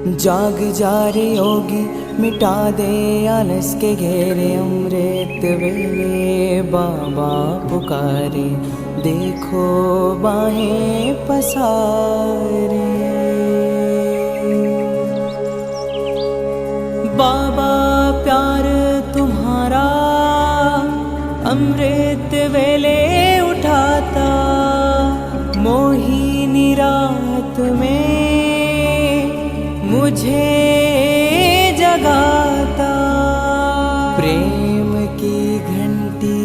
जाग जा रे योगी, मिटा दे आलस के घेरे। अमृत वेले बाबा पुकारे, देखो बाहें पसारे। बाबा प्यार तुम्हारा अमृत वेले उठाता, मोहिनी रात में मुझे जगाता। प्रेम की घंटी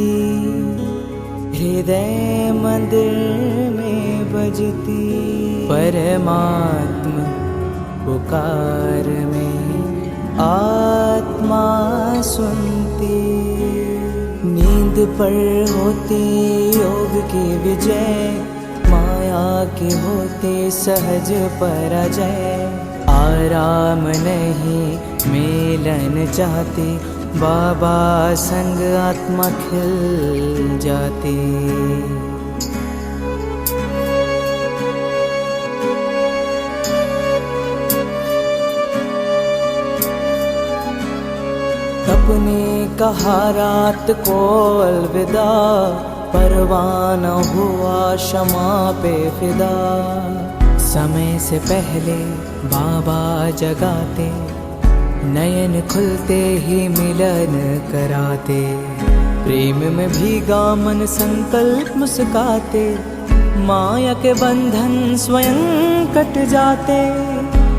हृदय मंदिर में बजती, परमात्मा पुकार में आत्मा सुनती। नींद पर होती योग की विजय, माया के होते सहज पराजय। आराम नहीं मिलन चाहती, बाबा संग आत्मा खिल जाती। अपने कहा रात को अलविदा, परवाना हुआ क्षमा पे फिदा। समय से पहले बाबा जगाते, नयन खुलते ही मिलन कराते। प्रेम में भीगा मन संकल्प मुस्काते, माया के बंधन स्वयं कट जाते।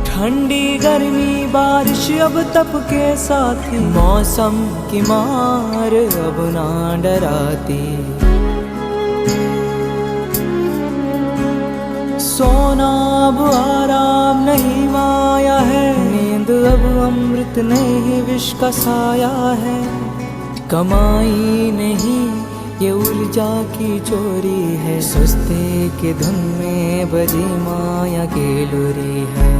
ठंडी गर्मी बारिश अब तप के साथी, मौसम की मार अब ना डराती। सोना अब आराम नहीं माया है, नींद अब अमृत नहीं विष का साया है। कमाई नहीं ये ऊर्जा की चोरी है, सुस्ती की धुन में बजी माया की लुरी है।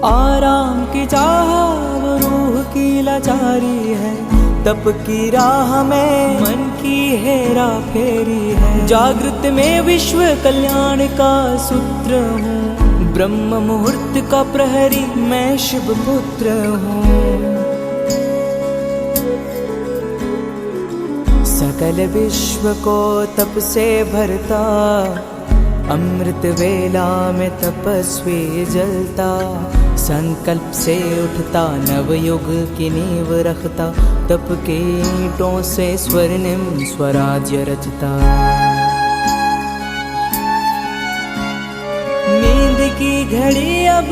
आराम की चाह वो रूह की लाचारी है, तप की राह में मन की हेरा फेरी है। जागृत में विश्व कल्याण का सूत्र हूँ, ब्रह्म मुहूर्त का प्रहरी मैं शिव पुत्र हूँ। सकल विश्व को तप से भरता, अमृत वेला में तपस्वी जलता। संकल्प से उठता नवयुग की नींव रखता, तप के ईंटों से स्वर्णिम स्वराज्य रचता। नींद की घड़ी अब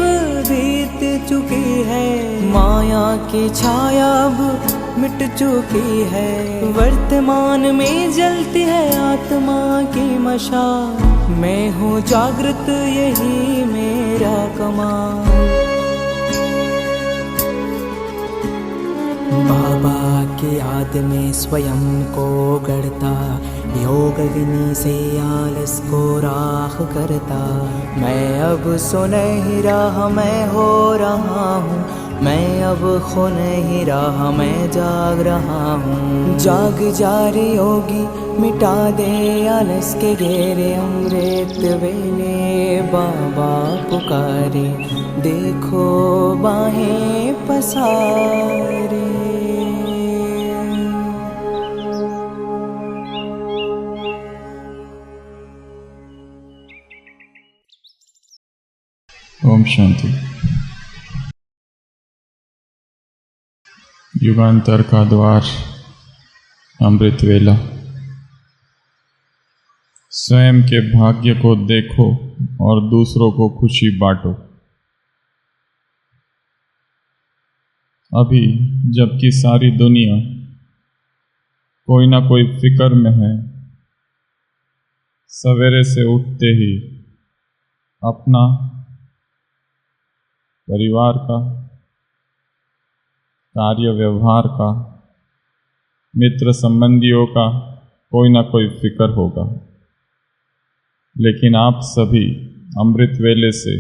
बीत चुकी है, माया की छाया अब मिट चुकी है। वर्तमान में जलती है आत्मा की मशाल, मैं हूँ जागृत यही मेरा कमाल। बाबा की याद में स्वयं को गढ़ता, योग अग्नि से आलस को राख करता। मैं अब सुनहरी राह मैं हो रहा हूँ, मैं अब खो नहीं रहा मैं जाग रहा हूँ। जाग जा रे योगी, मिटा दे आलस के घेरे। अमृत वेले बाबा पुकारे, देखो बाहें पसारे। ओम शांति। युगांतर का द्वार, अमृत वेला। स्वयं के भाग्य को देखो और दूसरों को खुशी बांटो। अभी जबकि सारी दुनिया कोई ना कोई फिक्र में है, सवेरे से उठते ही अपना, परिवार का, कार्य व्यवहार का, मित्र संबंधियों का कोई ना कोई फिक्र होगा। लेकिन आप सभी अमृत वेले से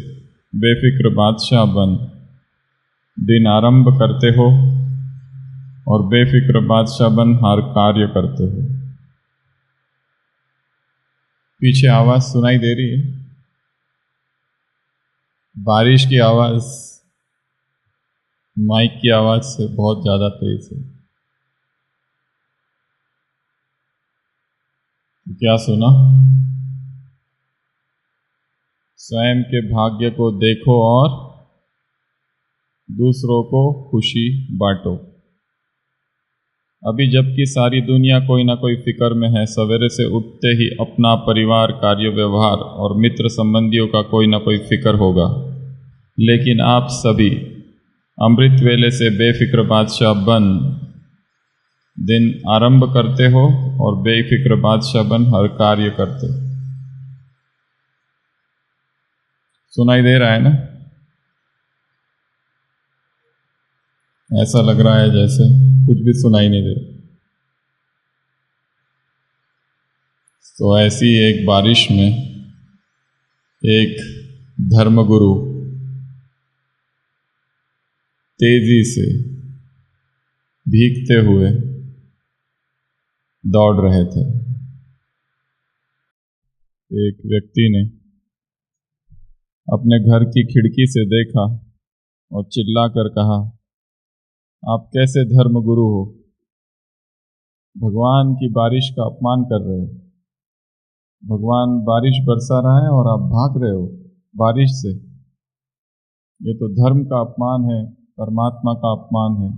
बेफिक्र बादशाह बन दिन आरंभ करते हो और बेफिक्र बादशाह बन हर कार्य करते हो। पीछे आवाज सुनाई दे रही है, बारिश की आवाज माइक की आवाज से बहुत ज्यादा तेज है। क्या सुना? स्वयं के भाग्य को देखो और दूसरों को खुशी बांटो। अभी जबकि सारी दुनिया कोई ना कोई फिक्र में है, सवेरे से उठते ही अपना परिवार, कार्य, व्यवहार और मित्र संबंधियों का कोई ना कोई फिक्र होगा, लेकिन आप सभी अमृत वेले से बेफिक्र बादशाह बन दिन आरंभ करते हो और बेफिक्र बादशाह बन हर कार्य करते हो। सुनाई दे रहा है ना? ऐसा लग रहा है जैसे कुछ भी सुनाई नहीं दे। तो ऐसी एक बारिश में एक धर्मगुरु तेजी से भीगते हुए दौड़ रहे थे। एक व्यक्ति ने अपने घर की खिड़की से देखा और चिल्लाकर कहा, आप कैसे धर्मगुरु हो? भगवान की बारिश का अपमान कर रहे हो। भगवान बारिश बरसा रहा है और आप भाग रहे हो बारिश से। ये तो धर्म का अपमान है, परमात्मा का अपमान है।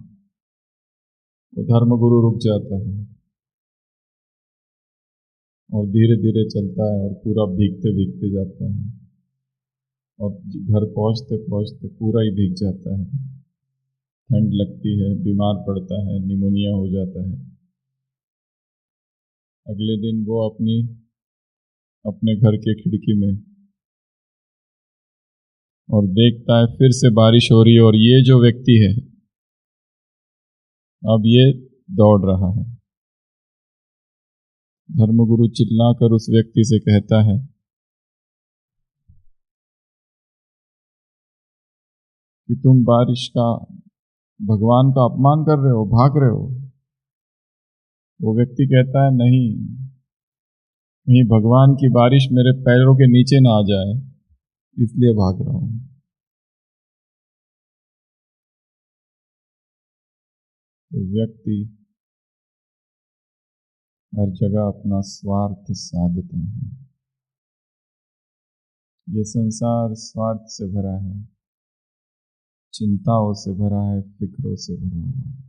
वो धर्मगुरु रुक जाता है और धीरे धीरे चलता है और पूरा भीगते भीगते जाता है और घर पहुंचते पहुंचते पूरा ही भीग जाता है। ठंड लगती है, बीमार पड़ता है, निमोनिया हो जाता है। अगले दिन वो अपने घर के खिड़की में और देखता है फिर से बारिश हो रही है और ये जो व्यक्ति है अब ये दौड़ रहा है। धर्मगुरु चिल्लाकर उस व्यक्ति से कहता है कि तुम बारिश का, भगवान का अपमान कर रहे हो, भाग रहे हो। वो व्यक्ति कहता है, नहीं, कहीं भगवान की बारिश मेरे पैरों के नीचे ना आ जाए, इसलिए भाग रहा हूं। तो व्यक्ति हर जगह अपना स्वार्थ साधता है। ये संसार स्वार्थ से भरा है, चिंताओं से भरा है, फिक्रों से भरा हुआ है।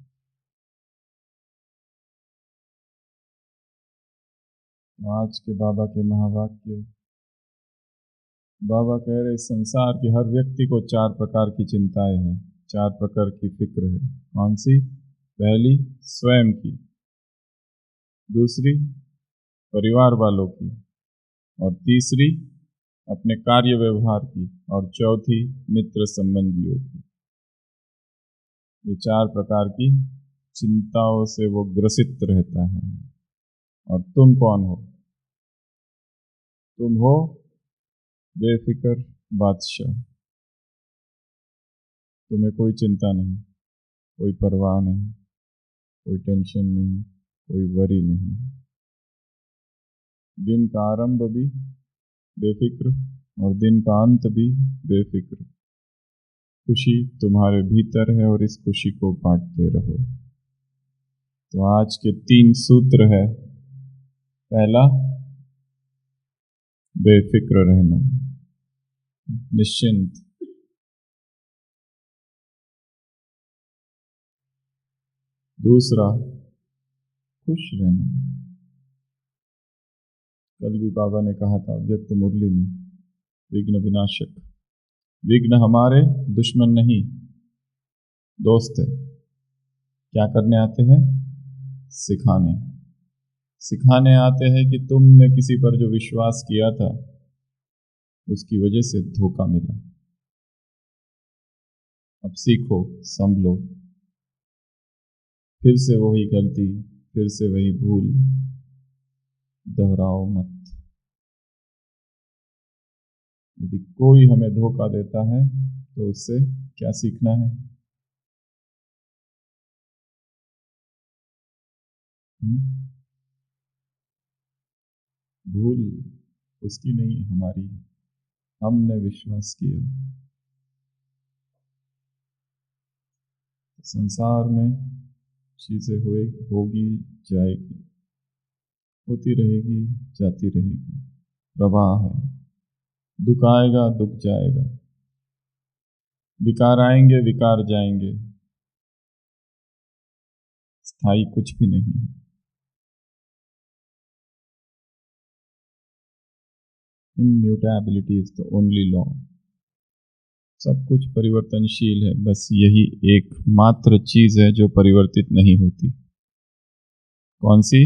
तो आज के बाबा के महावाक्य, बाबा कह रहे संसार के हर व्यक्ति को 4 प्रकार की चिंताएं हैं, 4 प्रकार की फिक्र है। कौन सी? पहली स्वयं की, दूसरी परिवार वालों की, और तीसरी अपने कार्य व्यवहार की, और चौथी मित्र संबंधियों की। ये 4 प्रकार की चिंताओं से वो ग्रसित रहता है। और तुम कौन हो? तुम हो बेफिक्र बादशाह। तुम्हें कोई चिंता नहीं, कोई परवाह नहीं, कोई टेंशन नहीं, कोई वरी नहीं। दिन का आरंभ भी बेफिक्र और दिन का अंत भी बेफिक्र। खुशी तुम्हारे भीतर है और इस खुशी को बांटते रहो। तो आज के 3 सूत्र है। पहला, बेफिक्र रहना, निश्चिंत। दूसरा, खुश रहना। कल भी बाबा ने कहा था व्यक्त मुरली में, विघ्न विनाशक। विघ्न हमारे दुश्मन नहीं, दोस्त है। क्या करने आते हैं? सिखाने। सिखाने आते हैं कि तुमने किसी पर जो विश्वास किया था उसकी वजह से धोखा मिला, अब सीखो, संभलो। फिर से वही गलती, फिर से वही भूल दोहराओ मत। यदि कोई हमें धोखा देता है तो उससे क्या सीखना है? भूल उसकी नहीं है, हमारी है। हमने विश्वास किया। संसार में चीजें होगी, जाएगी, होती रहेगी, जाती रहेगी, प्रवाह है। दुख आएगा, दुख जाएगा, विकार आएंगे, विकार जाएंगे, स्थायी कुछ भी नहीं है। Immutability is the only law. सब कुछ परिवर्तनशील है, बस यही एकमात्र चीज है जो परिवर्तित नहीं होती। कौन सी?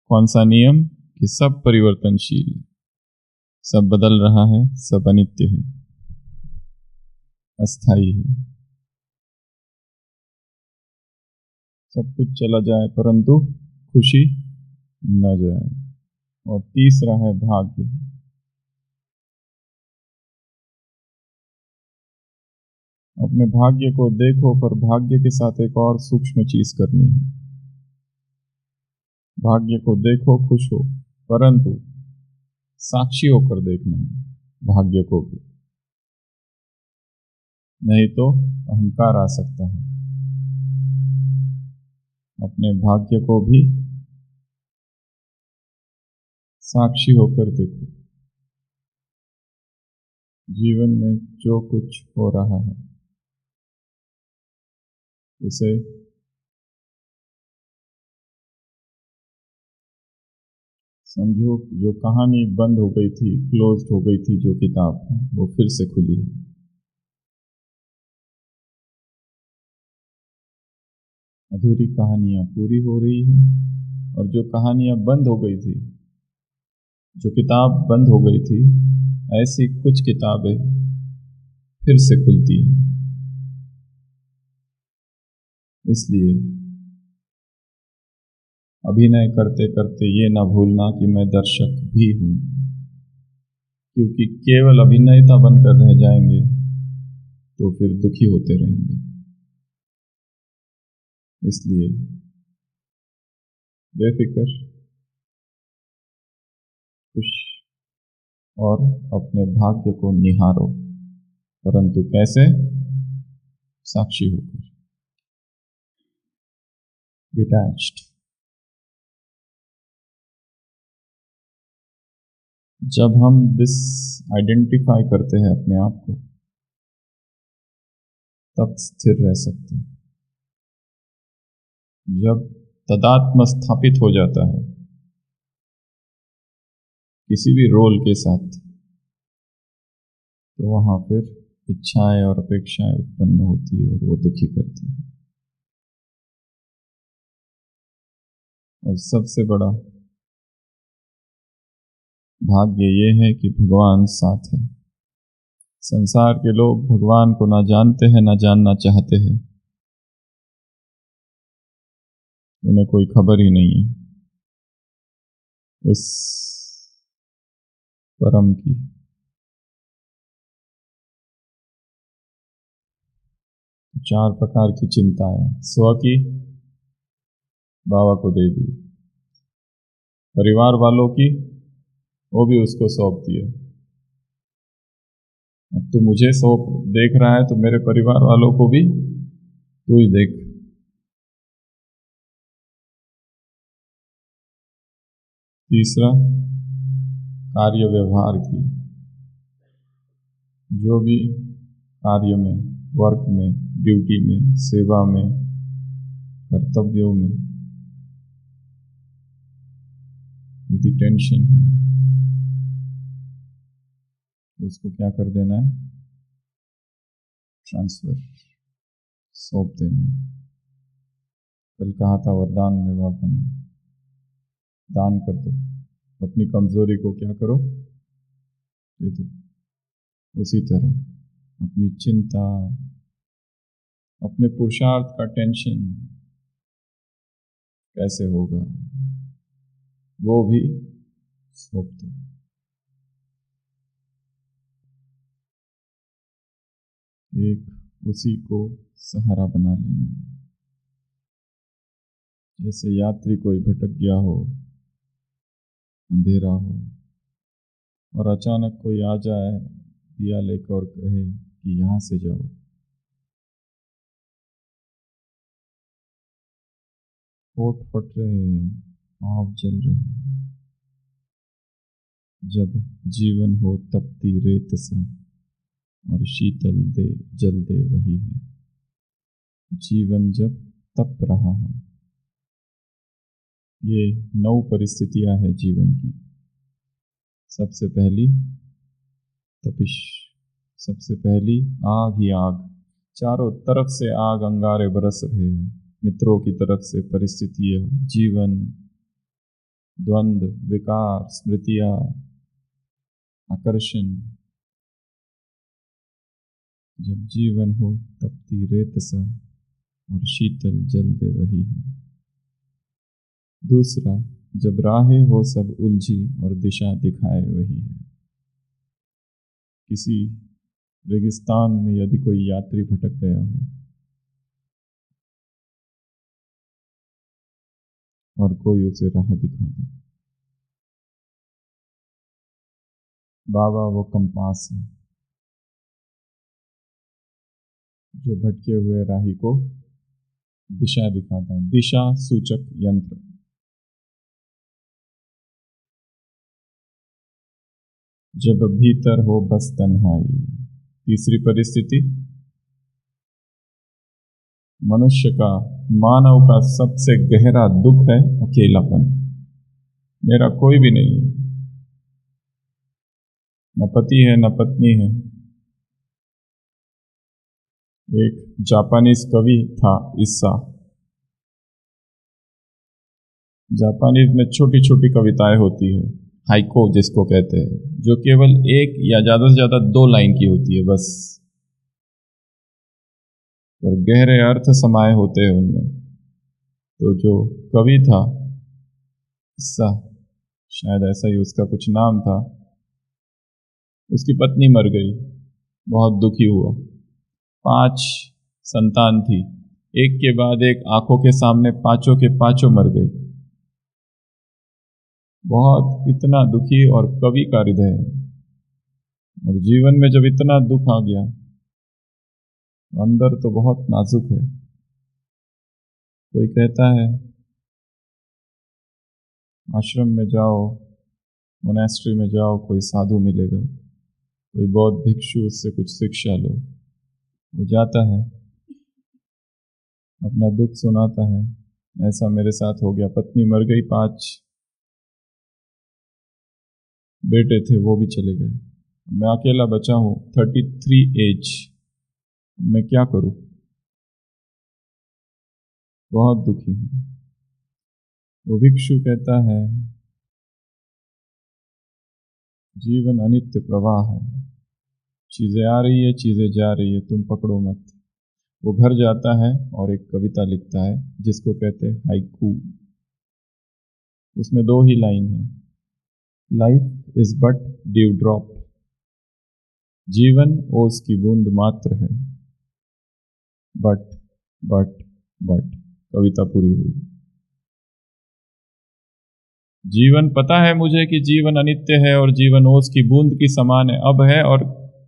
कौन सा नियम? कि सब परिवर्तनशील है, सब बदल रहा है, सब अनित्य है, अस्थाई है। सब कुछ चला जाए परंतु खुशी न जाए। और तीसरा है भाग्य। अपने भाग्य को देखो, पर भाग्य के साथ एक और सूक्ष्म चीज करनी है। भाग्य को देखो, खुश हो, परंतु साक्षी होकर देखना है भाग्य को भी, नहीं तो अहंकार आ सकता है। अपने भाग्य को भी साक्षी होकर देखो। जीवन में जो कुछ हो रहा है उसे समझो, जो कहानी बंद हो गई थी, क्लोज्ड हो गई थी, जो किताब, वो फिर से खुली है। अधूरी कहानियां पूरी हो रही है, और जो कहानियां बंद हो गई थी, जो किताब बंद हो गई थी, ऐसी कुछ किताबें फिर से खुलती है। इसलिए अभिनय करते करते ये ना भूलना कि मैं दर्शक भी हूं, क्योंकि केवल अभिनेता बनकर रह जाएंगे तो फिर दुखी होते रहेंगे। इसलिए बेफिक्र, खुश और अपने भाग्य को निहारो, परंतु कैसे? साक्षी होकर, डिटैच्ड। जब हम डिस आइडेंटिफाई करते हैं अपने आप को, तब स्थिर रह सकते हैं। जब तदात्म स्थापित हो जाता है किसी भी रोल के साथ, तो वहां फिर इच्छाएं और अपेक्षाएं उत्पन्न होती है और वो दुखी करती है। और सबसे बड़ा भाग्य ये है कि भगवान साथ है। संसार के लोग भगवान को ना जानते हैं, ना जानना चाहते हैं। उन्हें कोई खबर ही नहीं है उस परम की। चार प्रकार की चिंता है। स्व की बाबा को दे दी, परिवार वालों की वो भी उसको सौंप दिया। अब तू मुझे सौंप देख रहा है तो मेरे परिवार वालों को भी तू ही देख। तीसरा, कार्य व्यवहार की, जो भी कार्य में, वर्क में, ड्यूटी में, सेवा में, कर्तव्यों में यदि टेंशन है तो उसको क्या कर देना है? ट्रांसफर, सौंप देना है। कल कहा था वरदान में बाबा ने, दान कर दो, अपनी कमजोरी को क्या करो? दे दो। उसी तरह अपनी चिंता, अपने पुरुषार्थ का टेंशन कैसे होगा, वो भी सौंप दो। एक उसी को सहारा बना लेना। जैसे यात्री कोई भटक गया हो, अंधेरा हो और अचानक कोई आ जाए दिया लेकर और कहे कि यहाँ से जाओ, होठ फट रहे हैं, आग जल रहे हैं। जब जीवन हो तपती रेत सा और शीतल दे जल दे वही है। जीवन जब तप रहा हो, ये 9 परिस्थितियां हैं जीवन की। सबसे पहली तपिश, सबसे पहली आग ही आग, चारों तरफ से आग अंगारे बरस रहे हैं। मित्रों की तरफ से परिस्थितियां, जीवन, द्वंद्व, विकार, स्मृतियां, आकर्षण। जब जीवन हो तपती रेत सा और शीतल जल दे वही है। दूसरा, जब राहें हो सब उलझी और दिशा दिखाए वही है। किसी रेगिस्तान में यदि कोई यात्री भटक गया हो और कोई उसे राह दिखा दे, बाबा वो कंपास है जो भटके हुए राही को दिशा दिखाता है, दिशा सूचक यंत्र। जब भीतर हो बस तन्हाई। तीसरी परिस्थिति, मनुष्य का, मानव का सबसे गहरा दुख है अकेलापन। मेरा कोई भी नहीं है, न पति है न पत्नी है। एक जापानीज कवि था इस्सा। जापानीज में छोटी छोटी कविताएं होती है, हाइको जिसको कहते हैं, जो केवल एक या ज्यादा से ज्यादा 2 लाइन की होती है बस, पर गहरे अर्थ समाये होते हैं उनमें। तो जो कवि था इस्सा, शायद ऐसा ही उसका कुछ नाम था, उसकी पत्नी मर गई, बहुत दुखी हुआ। 5 संतान थी, एक के बाद एक आंखों के सामने पांचों के पांचों मर गई। बहुत इतना दुखी, और कवि का हृदय है, और जीवन में जब इतना दुख आ गया, अंदर तो बहुत नाजुक है। कोई कहता है आश्रम में जाओ, मोनेस्ट्री में जाओ, कोई साधु मिलेगा, कोई बौद्ध भिक्षु, उससे कुछ शिक्षा लो। वो जाता है, अपना दुख सुनाता है, ऐसा मेरे साथ हो गया, पत्नी मर गई, 5 बेटे थे वो भी चले गए, मैं अकेला बचा हूं, 33 एज, मैं क्या करूं, बहुत दुखी हूं। वो भिक्षु कहता है जीवन अनित्य प्रवाह है, चीजें आ रही है, चीजें जा रही है, तुम पकड़ो मत। वो घर जाता है और एक कविता लिखता है जिसको कहते हैं हाइकू। उसमें 2 ही लाइन है, life is but dew drop, जीवन ओस की बूंद मात्र है, बट बट बट, कविता पूरी हुई। जीवन पता है मुझे कि जीवन अनित्य है और जीवन ओस की बूंद की समान है, अब है और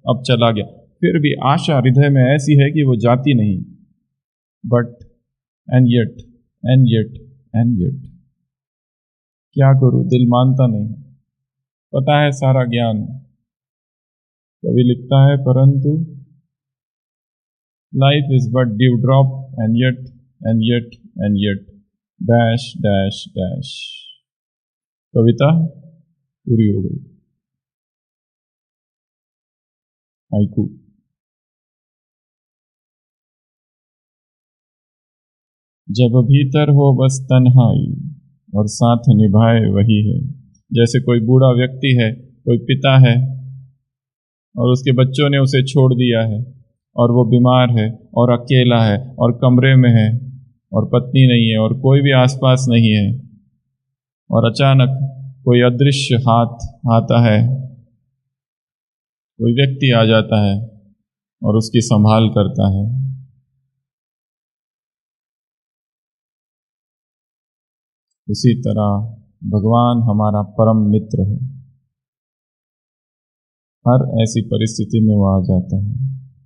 अब चला गया, फिर भी आशा हृदय में ऐसी है कि वो जाती नहीं। But and yet and yet and yet, क्या करूं, दिल मानता नहीं, पता है सारा ज्ञान। कवि लिखता है परंतु life is but dew drop and yet and yet and yet, dash dash dash. कविता पूरी हो गई। हाइकू। जब भीतर हो बस तन्हाई और साथ निभाए वही है। जैसे कोई बूढ़ा व्यक्ति है, कोई पिता है और उसके बच्चों ने उसे छोड़ दिया है और वो बीमार है और अकेला है और कमरे में है और पत्नी नहीं है और कोई भी आसपास नहीं है, और अचानक कोई अदृश्य हाथ आता है, कोई व्यक्ति आ जाता है और उसकी संभाल करता है। उसी तरह भगवान हमारा परम मित्र है। हर ऐसी परिस्थिति में वो आ जाता है।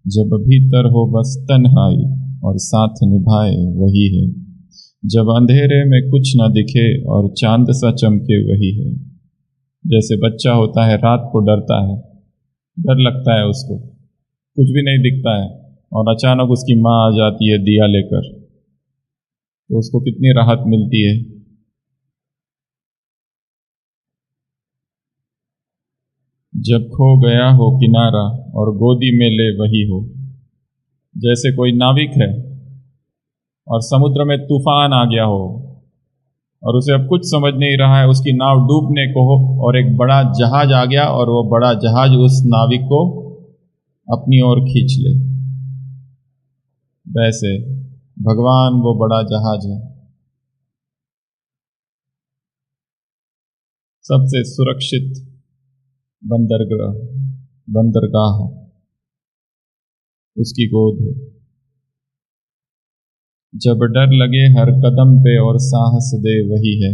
जब भीतर हो बस तन्हाई और साथ निभाए वही है। जब अंधेरे में कुछ न दिखे और चांद सा चमके वही है। जैसे बच्चा होता है, रात को डरता है, डर लगता है उसको, कुछ भी नहीं दिखता है, और अचानक उसकी माँ आ जाती है दिया लेकर, तो उसको कितनी राहत मिलती है। जब खो गया हो किनारा और गोदी में ले वही हो। जैसे कोई नाविक है और समुद्र में तूफान आ गया हो और उसे अब कुछ समझ नहीं रहा है, उसकी नाव डूबने को हो और एक बड़ा जहाज आ गया और वो बड़ा जहाज उस नाविक को अपनी ओर खींच ले। वैसे भगवान वो बड़ा जहाज है, सबसे सुरक्षित बंदरगाह उसकी गोद है। जब डर लगे हर कदम पे और साहस दे वही है।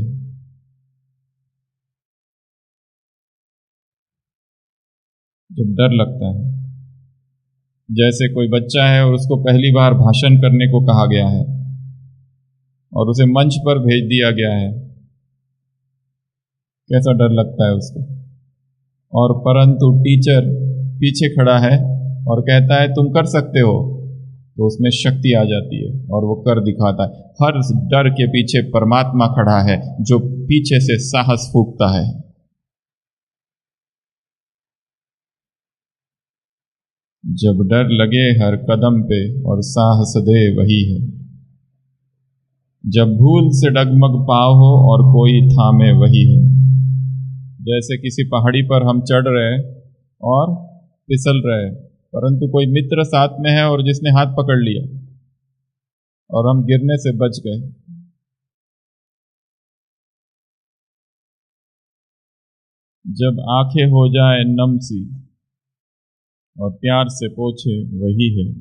जब डर लगता है, जैसे कोई बच्चा है और उसको पहली बार भाषण करने को कहा गया है और उसे मंच पर भेज दिया गया है, कैसा डर लगता है उसको। और परंतु टीचर पीछे खड़ा है और कहता है तुम कर सकते हो, तो उसमें शक्ति आ जाती है और वो कर दिखाता है। हर डर के पीछे परमात्मा खड़ा है जो पीछे से साहस फूंकता है। जब डर लगे हर कदम पे और साहस दे वही है। जब भूल से डगमग पाव हो और कोई थामे वही है। जैसे किसी पहाड़ी पर हम चढ़ रहे और फिसल रहे, परंतु कोई मित्र साथ में है और जिसने हाथ पकड़ लिया और हम गिरने से बच गए। जब आंखें हो जाए नम सी और प्यार से पोछे वही है।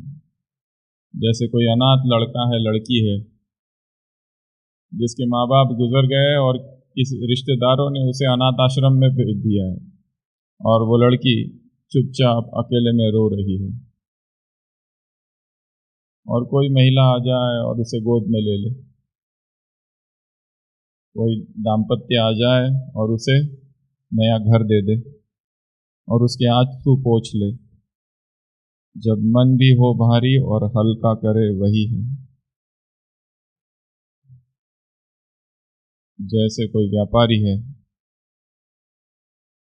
जैसे कोई अनाथ लड़का है, लड़की है, जिसके माँ बाप गुजर गए और किसी रिश्तेदारों ने उसे अनाथ आश्रम में भेज दिया है और वो लड़की चुपचाप अकेले में रो रही है, और कोई महिला आ जाए और उसे गोद में ले ले, कोई दाम्पत्य आ जाए और उसे नया घर दे दे और उसके आंसू पोंछ ले। जब मन भी हो भारी और हल्का करे वही है। जैसे कोई व्यापारी है,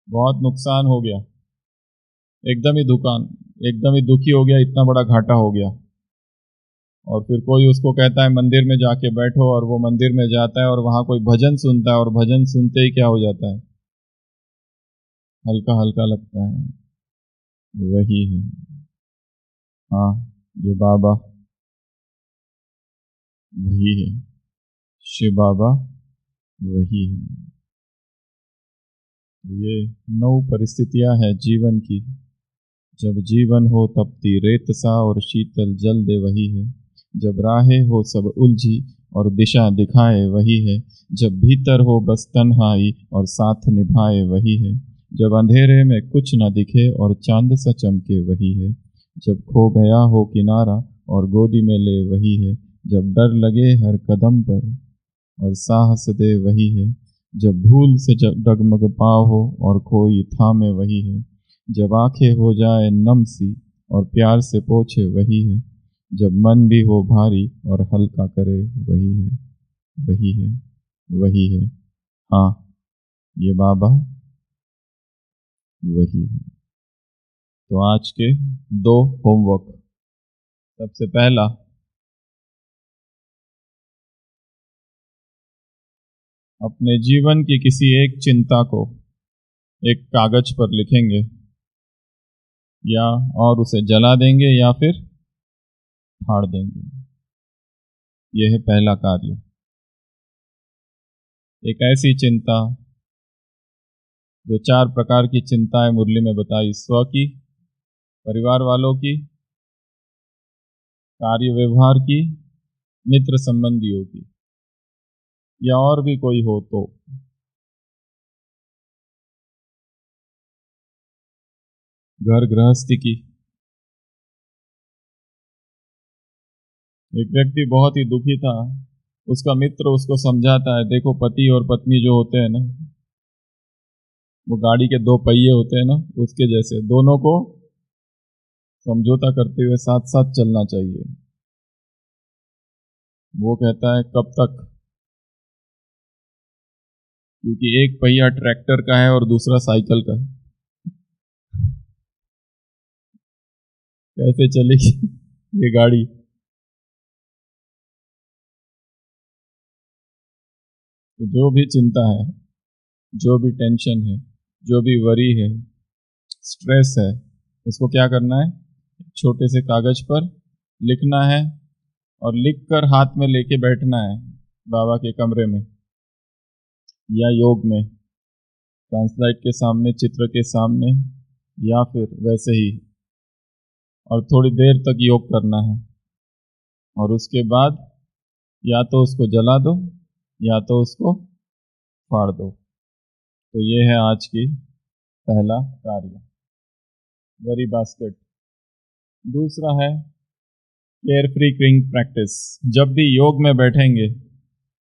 बहुत नुकसान हो गया, एकदम ही दुखी हो गया, इतना बड़ा घाटा हो गया, और फिर कोई उसको कहता है मंदिर में जाके बैठो, और वो मंदिर में जाता है और वहां कोई भजन सुनता है और भजन सुनते ही क्या हो जाता है, हल्का हल्का लगता है। वही है। हाँ, ये बाबा वही है, शिव बाबा वही है। ये 9 परिस्थितियां हैं जीवन की। जब जीवन हो तपती रेत सा और शीतल जल दे वही है। जब राहें हो सब उलझी और दिशा दिखाए वही है। जब भीतर हो बस तन्हाई और साथ निभाए वही है। जब अंधेरे में कुछ न दिखे और चांद सा चमके वही है। जब खो गया हो किनारा और गोदी में ले वही है। जब डर लगे हर कदम पर और साहस दे वही है। जब भूल से डगमग पाव हो और कोई थामे वही है। जब आंखें हो जाए नम सी और प्यार से पोछे वही है। जब मन भी हो भारी और हल्का करे वही है, वही है, वही है। हाँ, ये बाबा वही है। तो आज के 2 होमवर्क। सबसे पहला, अपने जीवन की किसी एक चिंता को एक कागज पर लिखेंगे, या और उसे जला देंगे या फिर फाड़ देंगे। यह है पहला कार्य। एक ऐसी चिंता जो 4 प्रकार की चिंताएं मुरली में बताई, स्व की, परिवार वालों की, कार्य व्यवहार की, मित्र संबंधियों की, या और भी कोई हो तो। घर गृहस्थी की। एक व्यक्ति बहुत ही दुखी था, उसका मित्र उसको समझाता है, देखो पति और पत्नी जो होते हैं ना, वो गाड़ी के दो पहिए होते हैं ना, उसके जैसे दोनों को समझौता करते हुए साथ साथ चलना चाहिए। वो कहता है कब तक, क्योंकि एक पहिया ट्रैक्टर का है और दूसरा साइकिल का है, कैसे चलेगी ये गाड़ी। तो जो भी चिंता है, जो भी टेंशन है, जो भी वरी है, स्ट्रेस है, उसको क्या करना है, छोटे से कागज पर लिखना है और लिखकर हाथ में लेके बैठना है बाबा के कमरे में या योग में, ट्रांसलाइट के सामने, चित्र के सामने, या फिर वैसे ही, और थोड़ी देर तक योग करना है। और उसके बाद या तो उसको जला दो या तो उसको फाड़ दो। तो ये है आज की पहला कार्य, वरी बास्केट। दूसरा है केयर फ्री क्विंग प्रैक्टिस। जब भी योग में बैठेंगे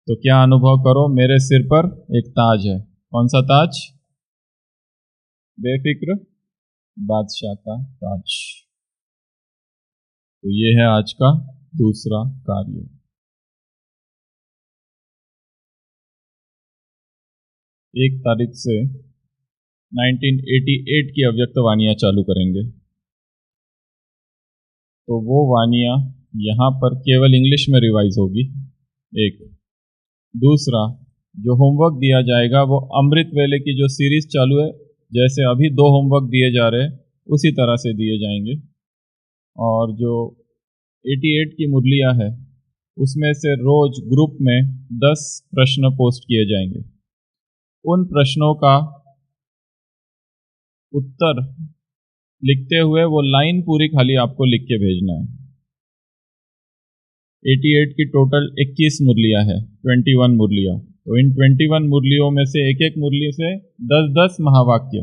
तो क्या अनुभव करो, मेरे सिर पर एक ताज है। कौन सा ताज? बेफिक्र बादशाह का ताज। तो ये है आज का दूसरा कार्य। 1 तारीख से 1988 की अव्यक्त वाणियां चालू करेंगे। तो वो वाणियां यहाँ पर केवल इंग्लिश में रिवाइज होगी। एक। दूसरा, जो होमवर्क दिया जाएगा वो अमृत वेले की जो सीरीज चालू है, जैसे अभी 2 होमवर्क दिए जा रहे हैं उसी तरह से दिए जाएंगे। और जो 88 की मुरलियां है उसमें से रोज ग्रुप में 10 प्रश्न पोस्ट किए जाएंगे। उन प्रश्नों का उत्तर लिखते हुए वो लाइन पूरी खाली आपको लिख के भेजना है। 88 की टोटल 21 मुरलियां है, 21 मुरलियां। तो इन 21 मुरलियों में से एक एक मुरली से 10-10 महावाक्य।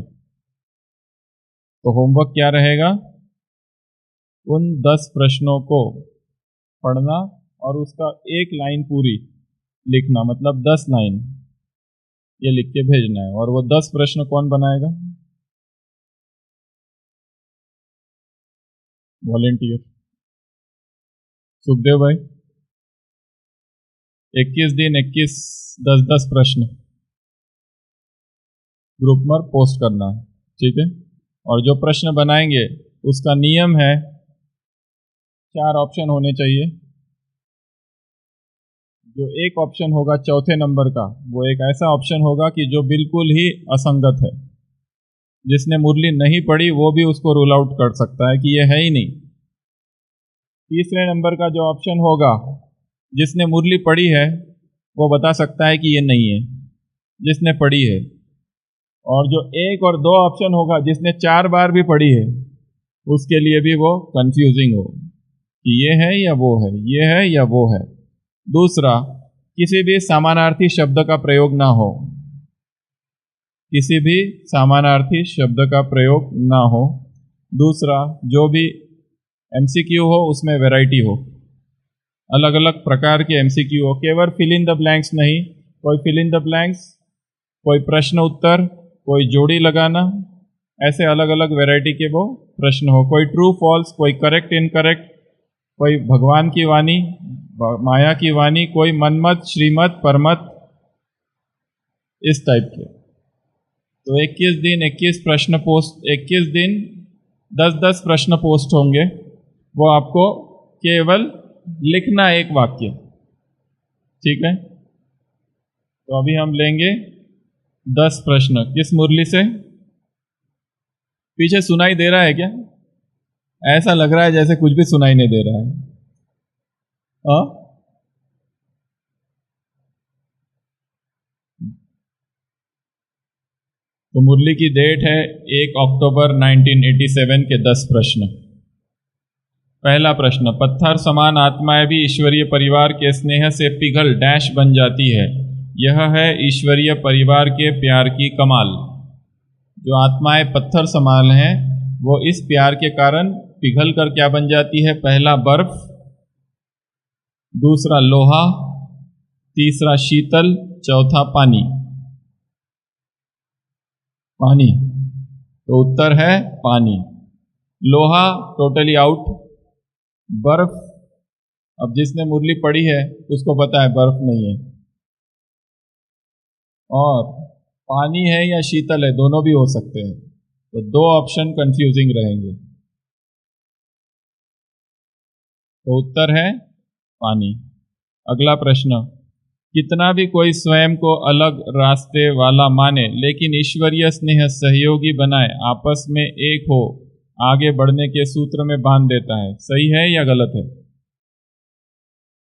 तो होमवर्क क्या रहेगा? उन 10 प्रश्नों को पढ़ना और उसका एक लाइन पूरी लिखना, मतलब 10 लाइन ये लिख के भेजना है। और वो 10 प्रश्न कौन बनाएगा? वॉलेंटियर सुखदेव भाई। 21 दिन 21 10-10 प्रश्न ग्रुप में पोस्ट करना है, ठीक है। और जो प्रश्न बनाएंगे उसका नियम है 4 ऑप्शन होने चाहिए। जो एक ऑप्शन होगा चौथे नंबर का, वो एक ऐसा ऑप्शन होगा कि जो बिल्कुल ही असंगत है, जिसने मुरली नहीं पढ़ी वो भी उसको रूल आउट कर सकता है कि ये है ही नहीं। तीसरे नंबर का जो ऑप्शन होगा, जिसने मुरली पढ़ी है वो बता सकता है कि ये नहीं है, जिसने पढ़ी है। और जो 1 और 2 ऑप्शन होगा, जिसने 4 बार भी पढ़ी है, उसके लिए भी वो कंफ्यूजिंग हो कि ये है या वो है, ये है या वो है। दूसरा, किसी भी समानार्थी शब्द का प्रयोग ना हो, किसी भी समानार्थी शब्द का प्रयोग ना हो। दूसरा, जो भी एमसीक्यू हो उसमें वैरायटी हो, अलग अलग प्रकार के एमसीक्यू हो, केवल फिल इन द ब्लैंक्स नहीं, कोई फिल इन द ब्लैंक्स, कोई प्रश्न उत्तर, कोई जोड़ी लगाना, ऐसे अलग अलग वैरायटी के वो प्रश्न हो। कोई ट्रू फॉल्स, कोई करेक्ट इनकरेक्ट, कोई भगवान की वाणी, माया की वाणी, कोई मनमत, श्रीमत, परमत, इस टाइप के। तो 21 दिन 21 प्रश्न पोस्ट, 21 दिन 10-10 प्रश्न पोस्ट होंगे। वो आपको केवल लिखना एक वाक्य, ठीक है। तो अभी हम लेंगे 10 प्रश्न। किस मुरली से? पीछे सुनाई दे रहा है क्या? ऐसा लग रहा है जैसे कुछ भी सुनाई नहीं दे रहा है। हाँ, तो मुरली की डेट है 1 अक्टूबर 1987 के 10 प्रश्न। पहला प्रश्न, पत्थर समान आत्माएं भी ईश्वरीय परिवार के स्नेह से पिघल डैश बन जाती है। यह है ईश्वरीय परिवार के प्यार की कमाल। जो आत्माएं पत्थर समान हैं वो इस प्यार के कारण पिघल कर क्या बन जाती है? पहला बर्फ, दूसरा लोहा, तीसरा शीतल, चौथा पानी। पानी, तो उत्तर है पानी। लोहा टोटली आउट। बर्फ, अब जिसने मुरली पढ़ी है उसको पता है बर्फ नहीं है। और पानी है या शीतल है, दोनों भी हो सकते हैं, तो दो ऑप्शन कंफ्यूजिंग रहेंगे। तो उत्तर है पानी। अगला प्रश्न, कितना भी कोई स्वयं को अलग रास्ते वाला माने लेकिन ईश्वरीय स्नेह सहयोगी बनाए आपस में एक हो आगे बढ़ने के सूत्र में बांध देता है। सही है या गलत है?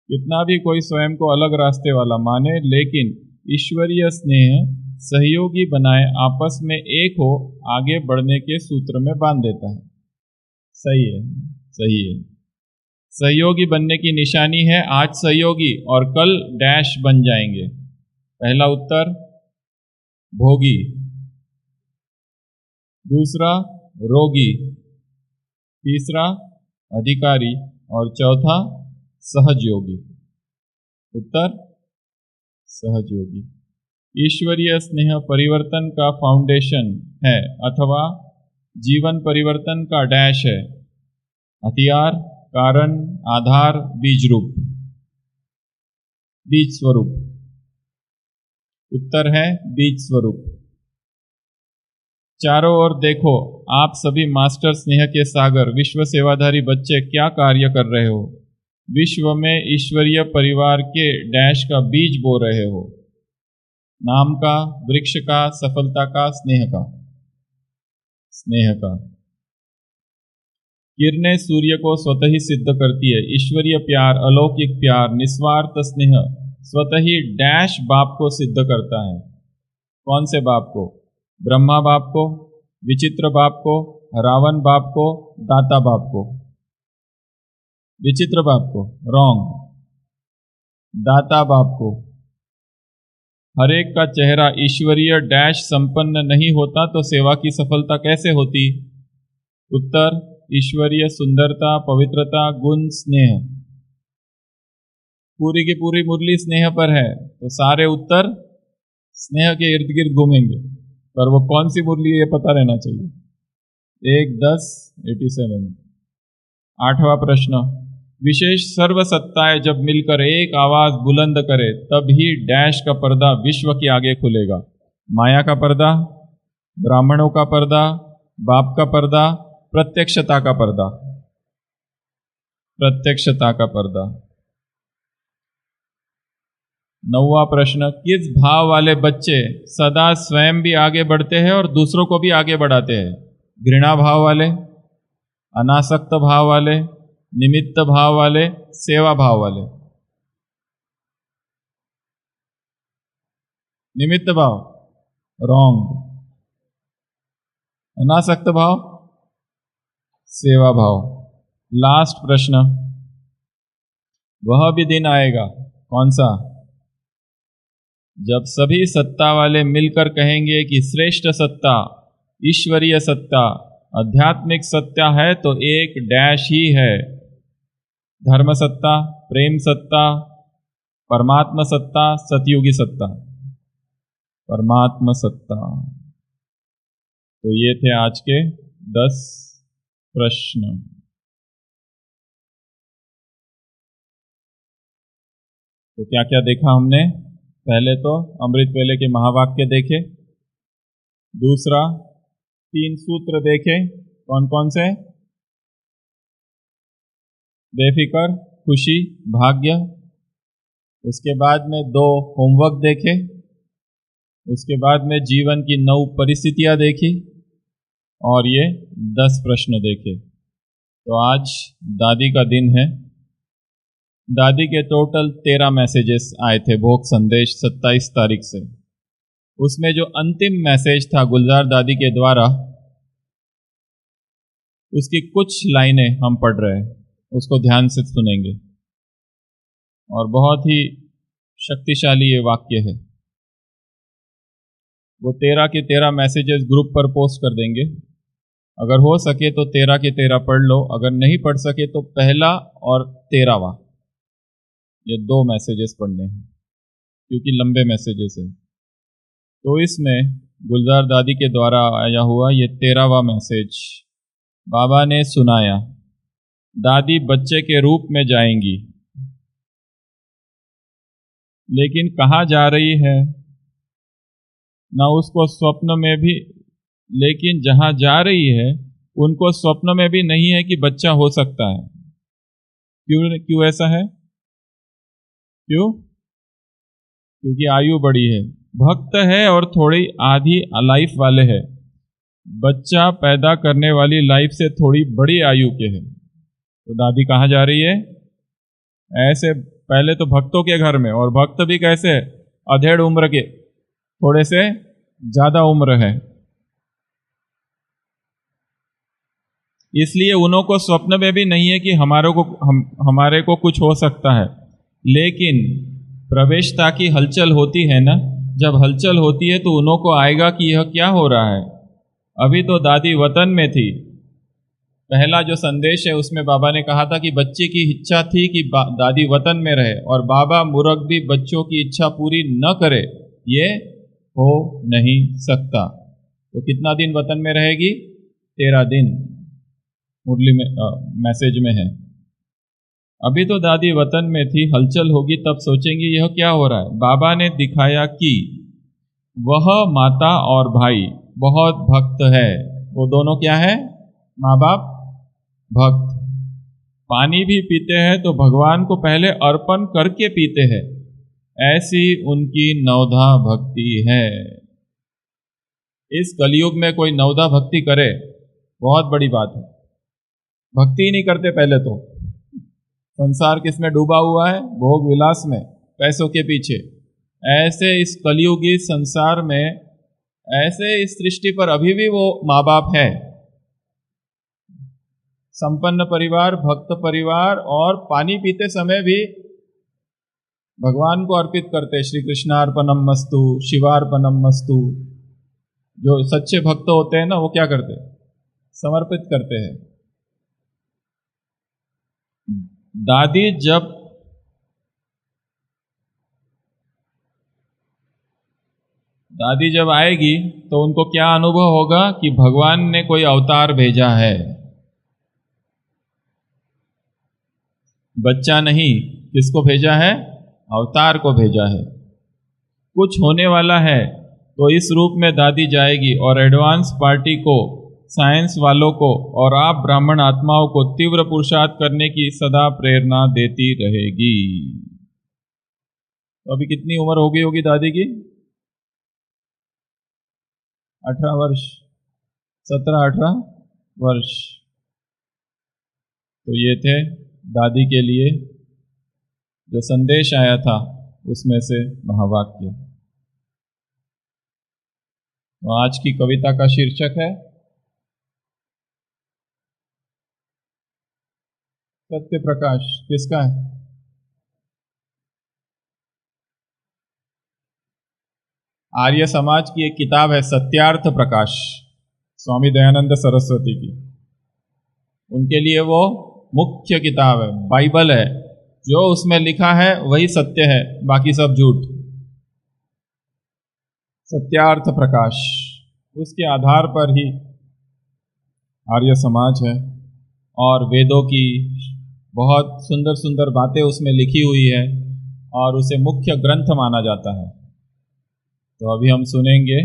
कितना भी कोई स्वयं को अलग रास्ते वाला माने लेकिन ईश्वरीय स्नेह सहयोगी बनाए आपस में एक हो आगे बढ़ने के सूत्र में बांध देता है। सही है, सही है। सहयोगी बनने की निशानी है आज सहयोगी और कल डैश बन जाएंगे। पहला उत्तर भोगी, दूसरा रोगी, तीसरा अधिकारी और चौथा सहजयोगी। उत्तर सहजयोगी। ईश्वरीय स्नेह परिवर्तन का फाउंडेशन है अथवा जीवन परिवर्तन का डैश है। हथियार, कारण, आधार, बीज रूप, बीज स्वरूप। उत्तर है बीज स्वरूप। चारों ओर देखो, आप सभी मास्टर स्नेह के सागर विश्व सेवाधारी बच्चे क्या कार्य कर रहे हो? विश्व में ईश्वरीय परिवार के डैश का बीज बो रहे हो। नाम का, वृक्ष का, सफलता का, स्नेह का। स्नेह का। किरणें सूर्य को स्वतः ही सिद्ध करती है। ईश्वरीय प्यार, अलौकिक प्यार, निस्वार्थ स्नेह स्वतः ही डैश बाप को सिद्ध करता है। कौन से बाप को? ब्रह्मा बाप को, विचित्र बाप को, रावण बाप को, दाता बाप को। विचित्र बाप को रॉन्ग, दाता बाप को। हर एक का चेहरा ईश्वरीय डैश संपन्न नहीं होता तो सेवा की सफलता कैसे होती? उत्तर ईश्वरीय सुंदरता, पवित्रता, गुण, स्नेह। पूरी की पूरी मुरली स्नेह पर है तो सारे उत्तर स्नेह के इर्द गिर्द घूमेंगे, पर वो कौन सी मुरली ये पता रहना चाहिए। 1, 10, 87। 8वां प्रश्न, विशेष सर्व सत्ताएं जब मिलकर एक आवाज बुलंद करे तब ही डैश का पर्दा विश्व के आगे खुलेगा। माया का पर्दा, ब्राह्मणों का पर्दा, बाप का पर्दा, प्रत्यक्षता का पर्दा। प्रत्यक्षता का पर्दा। 9वां प्रश्न, किस भाव वाले बच्चे सदा स्वयं भी आगे बढ़ते हैं और दूसरों को भी आगे बढ़ाते हैं? घृणा भाव वाले, अनासक्त भाव वाले, निमित्त भाव वाले, सेवा भाव वाले? निमित्त भाव रॉन्ग। अनासक्त भाव, सेवा भाव। लास्ट प्रश्न, वह भी दिन आएगा, कौन सा? जब सभी सत्ता वाले मिलकर कहेंगे कि श्रेष्ठ सत्ता, ईश्वरीय सत्ता, आध्यात्मिक सत्ता है तो एक डैश ही है। धर्म सत्ता, प्रेम सत्ता, परमात्मा सत्ता, सतयुगी सत्ता। परमात्मा सत्ता। तो ये थे आज के 10 प्रश्न। तो क्या क्या देखा हमने? पहले तो अमृत वेले के महावाक्य देखे, दूसरा 3 सूत्र देखे। कौन कौन से? बेफिक्र, खुशी, भाग्य। उसके बाद में 2 होमवर्क देखे। उसके बाद में जीवन की 9 परिस्थितियां देखी और ये 10 प्रश्न देखे। तो आज दादी का दिन है। दादी के टोटल 13 मैसेजेस आए थे भोग संदेश 27 तारीख से। उसमें जो अंतिम मैसेज था गुलजार दादी के द्वारा, उसकी कुछ लाइनें हम पढ़ रहे हैं। उसको ध्यान से सुनेंगे। और बहुत ही शक्तिशाली ये वाक्य है। वो 13 के 13 मैसेजेस ग्रुप पर पोस्ट कर देंगे। अगर हो सके तो 13 के 13 पढ़ लो, अगर नहीं पढ़ सके तो पहला और 13वां, ये 2 मैसेजेस पढ़ने हैं क्योंकि लंबे मैसेजेस हैं। तो इसमें गुलजार दादी के द्वारा आया हुआ ये 13वां मैसेज बाबा ने सुनाया। दादी बच्चे के रूप में जाएंगी, लेकिन कहाँ जा रही है ना उसको स्वप्न में भी, लेकिन जहाँ जा रही है उनको स्वप्न में भी नहीं है कि बच्चा हो सकता है। क्यों ऐसा है? क्यों? क्योंकि आयु बड़ी है, भक्त है और थोड़ी आधी लाइफ वाले हैं। बच्चा पैदा करने वाली लाइफ से थोड़ी बड़ी आयु के हैं। तो दादी कहाँ जा रही है? ऐसे पहले तो भक्तों के घर में, और भक्त भी कैसे है? अधेड़ उम्र के, थोड़े से ज्यादा उम्र है। इसलिए उन्हों को स्वप्न में भी नहीं है कि हमारे को कुछ हो सकता है। लेकिन प्रवेशता की हलचल होती है ना, जब हलचल होती है तो उन्हों को आएगा कि यह क्या हो रहा है। अभी तो दादी वतन में थी। पहला जो संदेश है उसमें बाबा ने कहा था कि बच्चे की इच्छा थी कि दादी वतन में रहे, और बाबा मूर्ख भी बच्चों की इच्छा पूरी न करे, ये हो नहीं सकता। तो कितना दिन वतन में रहेगी? 13 दिन मुरली में मैसेज में है। अभी तो दादी वतन में थी, हलचल होगी तब सोचेंगी यह क्या हो रहा है। बाबा ने दिखाया कि वह माता और भाई बहुत भक्त है। वो दोनों क्या है? माँ बाप भक्त। पानी भी पीते हैं तो भगवान को पहले अर्पण करके पीते हैं, ऐसी उनकी नवधा भक्ति है। इस कलयुग में कोई नवधा भक्ति करे बहुत बड़ी बात है। भक्ति ही नहीं करते पहले तो। संसार किसमें डूबा हुआ है? भोग विलास में, पैसों के पीछे। ऐसे इस कलयुगी संसार में, ऐसे इस सृष्टि पर अभी भी वो माँ बाप है। संपन्न परिवार, भक्त परिवार, और पानी पीते समय भी भगवान को अर्पित करते। श्री कृष्णार्पणम मस्तु, शिवार्पणम मस्तु। जो सच्चे भक्त होते हैं ना, वो क्या करते? समर्पित करते हैं। दादी जब आएगी तो उनको क्या अनुभव होगा कि भगवान ने कोई अवतार भेजा है। बच्चा नहीं, किसको भेजा है? अवतार को भेजा है। कुछ होने वाला है तो इस रूप में दादी जाएगी, और एडवांस पार्टी को, साइंस वालों को और आप ब्राह्मण आत्माओं को तीव्र पुरुषार्थ करने की सदा प्रेरणा देती रहेगी। तो अभी कितनी उम्र हो गई होगी दादी की? 18 वर्ष, 17-18 वर्ष। तो ये थे दादी के लिए जो संदेश आया था, उसमें से महावाक्य। तो आज की कविता का शीर्षक है सत्य प्रकाश। किसका है? आर्य समाज की एक किताब है सत्यार्थ प्रकाश, स्वामी दयानंद सरस्वती की। उनके लिए वो मुख्य किताब है, बाइबल है। जो उसमें लिखा है वही सत्य है, बाकी सब झूठ। सत्यार्थ प्रकाश, उसके आधार पर ही आर्य समाज है। और वेदों की बहुत सुंदर सुंदर बातें उसमें लिखी हुई है, और उसे मुख्य ग्रंथ माना जाता है। तो अभी हम सुनेंगे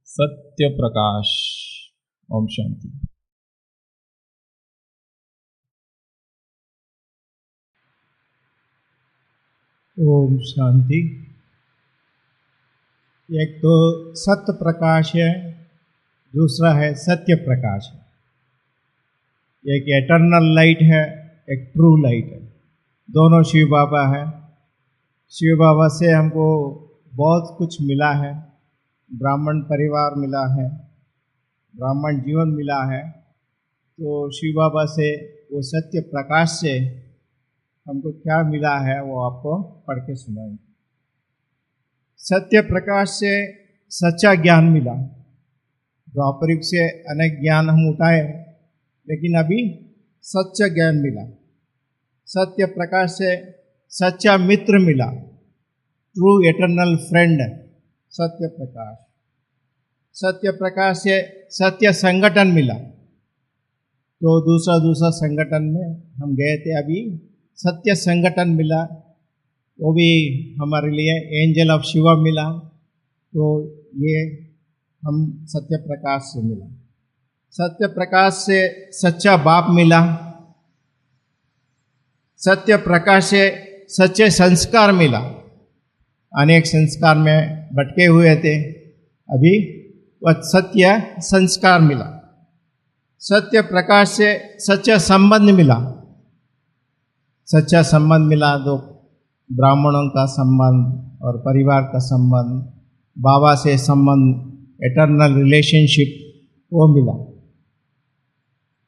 सत्य प्रकाश। ओम शांति। ओम शांति। एक तो सत्य प्रकाश है, दूसरा है सत्य प्रकाश है। एक एटर्नल लाइट है, एक ट्रू लाइट है। दोनों शिव बाबा है। शिव बाबा से हमको बहुत कुछ मिला है। ब्राह्मण परिवार मिला है, ब्राह्मण जीवन मिला है। तो शिव बाबा से वो सत्य प्रकाश से हमको क्या मिला है वो आपको पढ़ के सुनाएंगे। सत्य प्रकाश से सच्चा ज्ञान मिला। द्वापर युग से अनेक ज्ञान हम उठाए, लेकिन अभी सच्चा ज्ञान मिला। सत्य प्रकाश से सच्चा मित्र मिला, true eternal friend Satya Prakash. Satya Prakash से सत्य संगठन मिला। तो दूसरा संगठन में हम गए थे, अभी सत्य संगठन मिला, वो भी हमारे लिए एंजल ऑफ शिवा मिला। तो ये हम सत्य प्रकाश से मिला। सत्य प्रकाश से सच्चा बाप मिला। सत्य प्रकाश से सच्चे संस्कार मिला। अनेक संस्कार में भटके हुए थे, अभी वह सत्य संस्कार मिला। सत्य प्रकाश से सच्चा संबंध मिला। सच्चा संबंध मिला तो ब्राह्मणों का संबंध और परिवार का संबंध, बाबा से संबंध, एटर्नल रिलेशनशिप वो मिला।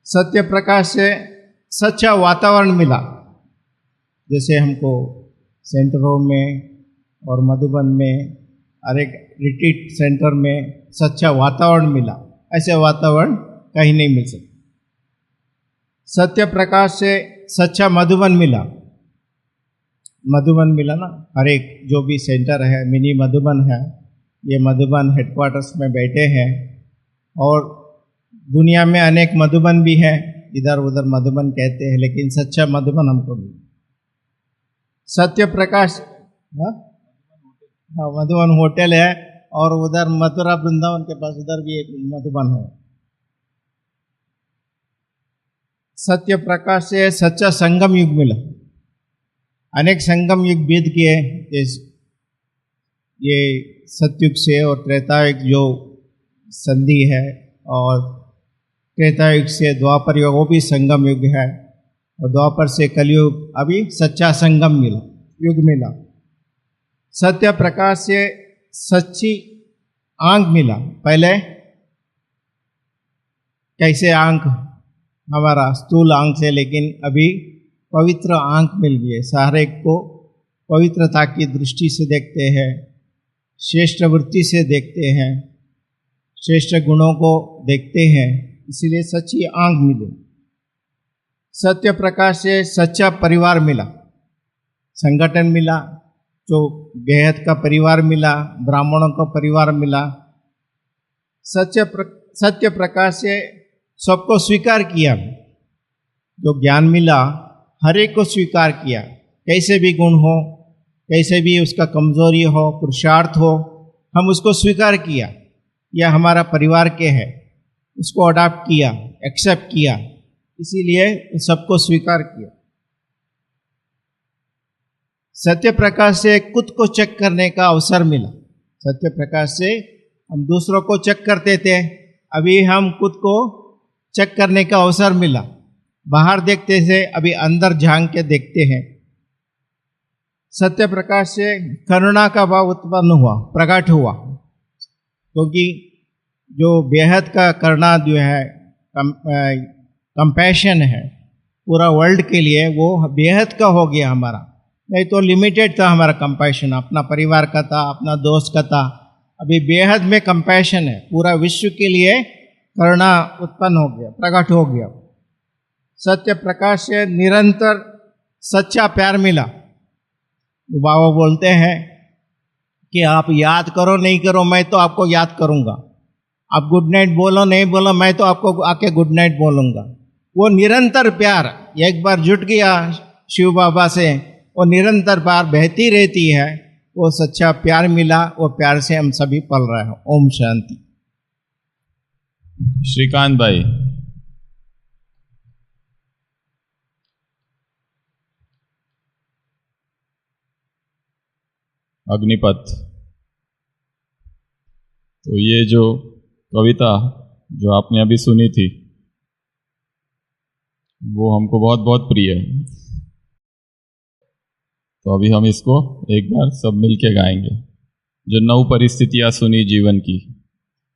सत्य प्रकाश से सच्चा वातावरण मिला। जैसे हमको सेंटरों में और मधुबन में हर एक रिट्रीट सेंटर में सच्चा वातावरण मिला, ऐसे वातावरण कहीं नहीं मिल सकता। सत्य प्रकाश से सच्चा मधुबन मिला। मधुबन मिला ना, हर एक जो भी सेंटर है, मिनी मधुबन है, ये मधुबन हेडक्वार्टर्स में बैठे हैं। और दुनिया में अनेक मधुबन भी है, इधर उधर मधुबन कहते हैं, लेकिन सच्चा मधुबन हमको मिला। सत्य प्रकाश, हाँ, मधुबन होटल है, और उधर मथुरा वृंदावन के पास उधर भी एक मधुबन है। सत्य प्रकाश से सच्चा संगम युग मिला। अनेक संगम युग बीत किए, ये सतयुग से और त्रेतायुग जो संधि है, और त्रेतायुग से द्वापर युग वो भी संगम युग है, और द्वापर से कलयुग अभी सच्चा संगम युग मिला। सत्य प्रकाश से सच्ची आंख मिला। पहले कैसे आंख हमारा स्थूल आंख से, लेकिन अभी पवित्र आंख मिल गई है। सारे को पवित्रता की दृष्टि से देखते हैं, श्रेष्ठ वृत्ति से देखते हैं, श्रेष्ठ गुणों को देखते हैं, इसीलिए सच्ची आंख मिली। सत्य प्रकाश से सच्चा परिवार मिला, संगठन मिला, जो बेहद का परिवार मिला, ब्राह्मणों का परिवार मिला। सत्य प्रकाश से सबको स्वीकार किया। जो ज्ञान मिला हर एक को स्वीकार किया, कैसे भी गुण हो, कैसे भी उसका कमजोरी हो, पुरुषार्थ हो, हम उसको स्वीकार किया। यह हमारा परिवार के है, उसको अडॉप्ट किया, एक्सेप्ट किया, इसीलिए सबको स्वीकार किया। सत्य प्रकाश से खुद को चेक करने का अवसर मिला। सत्य प्रकाश से हम दूसरों को चेक करते थे, अभी हम खुद को चेक करने का अवसर मिला। बाहर देखते थे, अभी अंदर झांक के देखते हैं। सत्य प्रकाश से करुणा का भाव उत्पन्न हुआ, प्रकट हुआ, क्योंकि जो बेहद का करुणा जो है, कंपैशन है पूरा वर्ल्ड के लिए, वो बेहद का हो गया हमारा। नहीं तो लिमिटेड था हमारा कंपैशन, अपना परिवार का था, अपना दोस्त का था। अभी बेहद में कंपैशन है, पूरा विश्व के लिए करुणा उत्पन्न हो गया, प्रकट हो गया। सत्य प्रकाश से निरंतर सच्चा प्यार मिला। बाबा बोलते हैं कि आप याद करो नहीं करो, मैं तो आपको याद करूंगा। आप गुड नाइट बोलो नहीं बोलो, मैं तो आपको आके गुड नाइट बोलूंगा। वो निरंतर प्यार एक बार जुट गया शिव बाबा से, वो निरंतर प्यार बहती रहती है। वो सच्चा प्यार मिला, वो प्यार से हम सभी पल रहे हैं। ओम शांति। श्रीकांत भाई, अग्निपथ। तो ये जो कविता जो आपने अभी सुनी थी, वो हमको बहुत बहुत प्रिय है। तो अभी हम इसको एक बार सब मिलके गाएंगे। जो 9 परिस्थितियां सुनी जीवन की,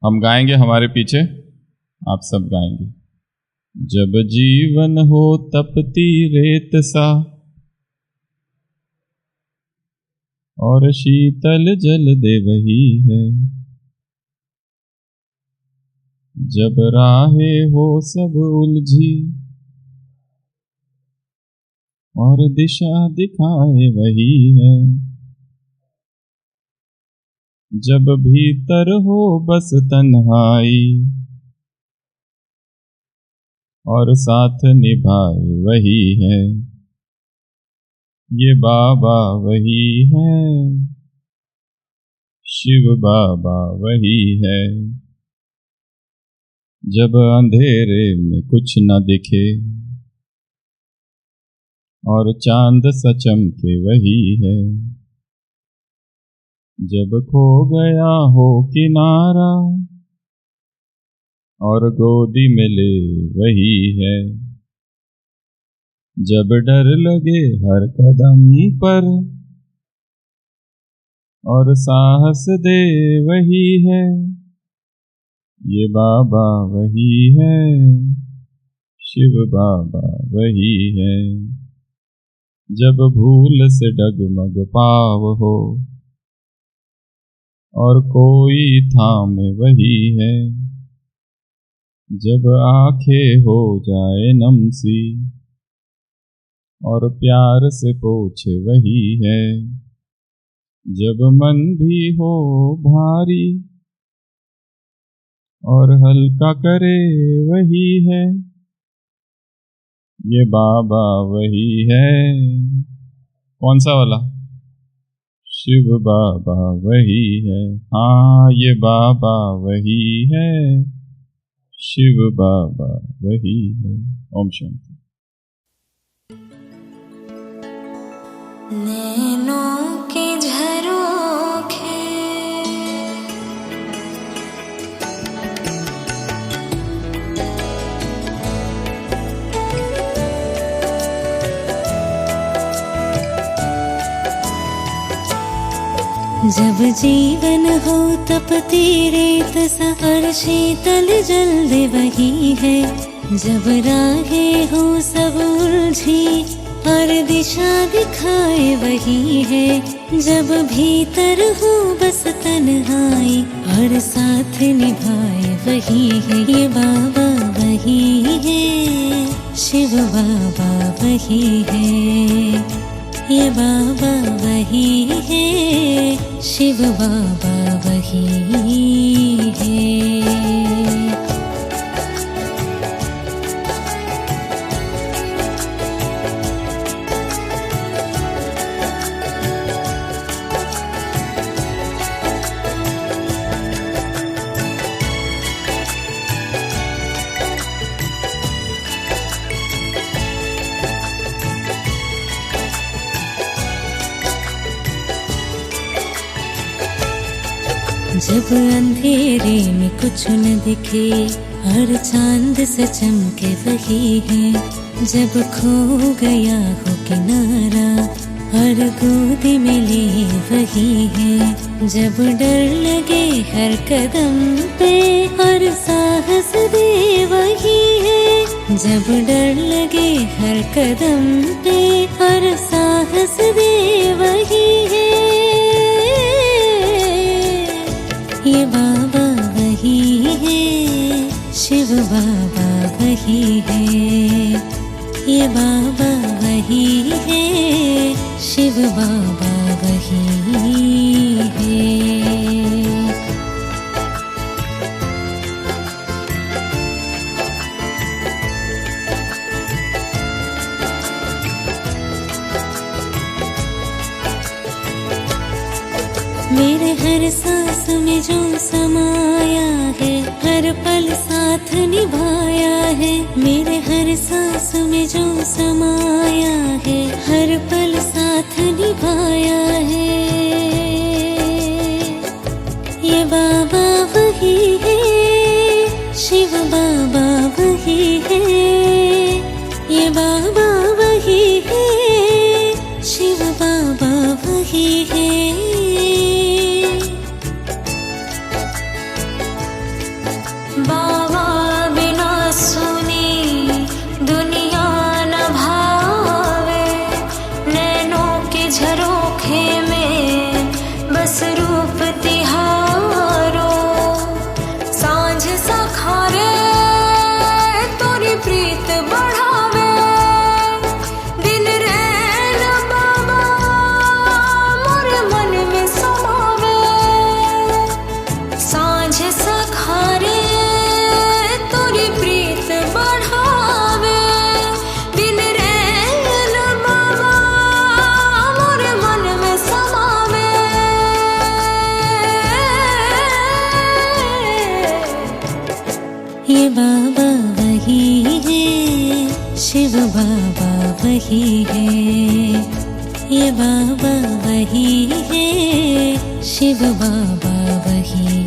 हम गाएंगे, हमारे पीछे आप सब गाएंगे। जब जीवन हो तपती रेत सा और शीतल जल दे वही है। जब राहें हो सब उलझी और दिशा दिखाए वही है। जब भीतर हो बस तन्हाई और साथ निभाए वही है। ये बाबा वही है, शिव बाबा वही है। जब अंधेरे में कुछ न दिखे और चांद सा चमके वही है। जब खो गया हो किनारा और गोदी में ले वही है। जब डर लगे हर कदम पर और साहस दे वही है। ये बाबा वही है, शिव बाबा वही है। जब भूल से डगमग पाव हो और कोई थामे वही है। जब आंखें हो जाए नमसी और प्यार से पूछे वही है। जब मन भी हो भारी और हल्का करे वही है। ये बाबा वही है। कौन सा वाला? शिव बाबा वही है। हाँ, ये बाबा वही है, शिव बाबा वही है। ओम शांति। नैनों के झरोखे जब जीवन हो तपती रेत सा और शीतल जल दे वही है। जब राहें हो सब उलझी और दिशा दिखाए वही है। जब भीतर हो बस तन्हाई और साथ निभाए वही है। ये बाबा वही है, शिव बाबा वही है। ये बाबा वही है, शिव बाबा वही है। जब अंधेरे में कुछ न दिखे और चांद से चमके वही है। जब खो गया हो किनारा और गोदी में ले वही है। जब डर लगे हर कदम पे और साहस दे वही है। जब डर लगे हर कदम पे और साहस दे वही है। ये बाबा वही है, शिव बाबा वही है। ये बाबा वही है, शिव बाबा वही है। मेरे हर सांस में जो समाया है, हर पल साथ निभाया है। मेरे हर सांस में जो समाया है, हर पल साथ निभाया है। ये बाबा वही है, शिव बाबा वही है। ये बाबा वही है, शिव बाबा वही है। बाबा बिना सुने ये बाबा वही है, शिव बाबा वही है। ये बाबा वही है, शिव बाबा वही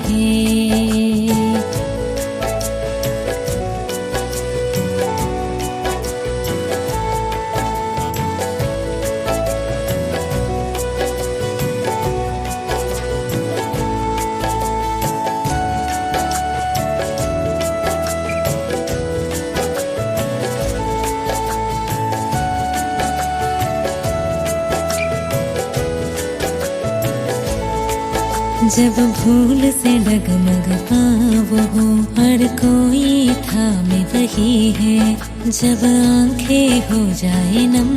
है। जब भूल से डगमग पाव हो, हर कोई थामे वही है। जब आंखें हो जाए नम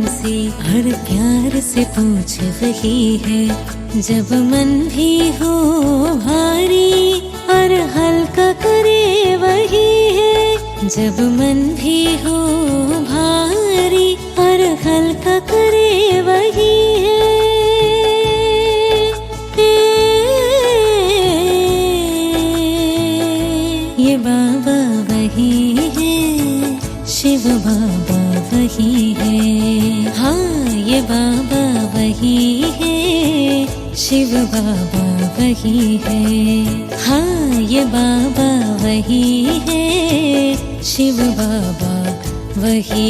सी, हर प्यार से पूछ वही है। जब मन भी हो भारी, हर हल्का करे वही है। जब मन भी हो भारी, हर हल्का करे वही है। ये बाबा वही है, शिव बाबा वही है। हाँ, ये बाबा वही है, शिव बाबा वही है। हाँ, ये बाबा वही है, शिव बाबा वही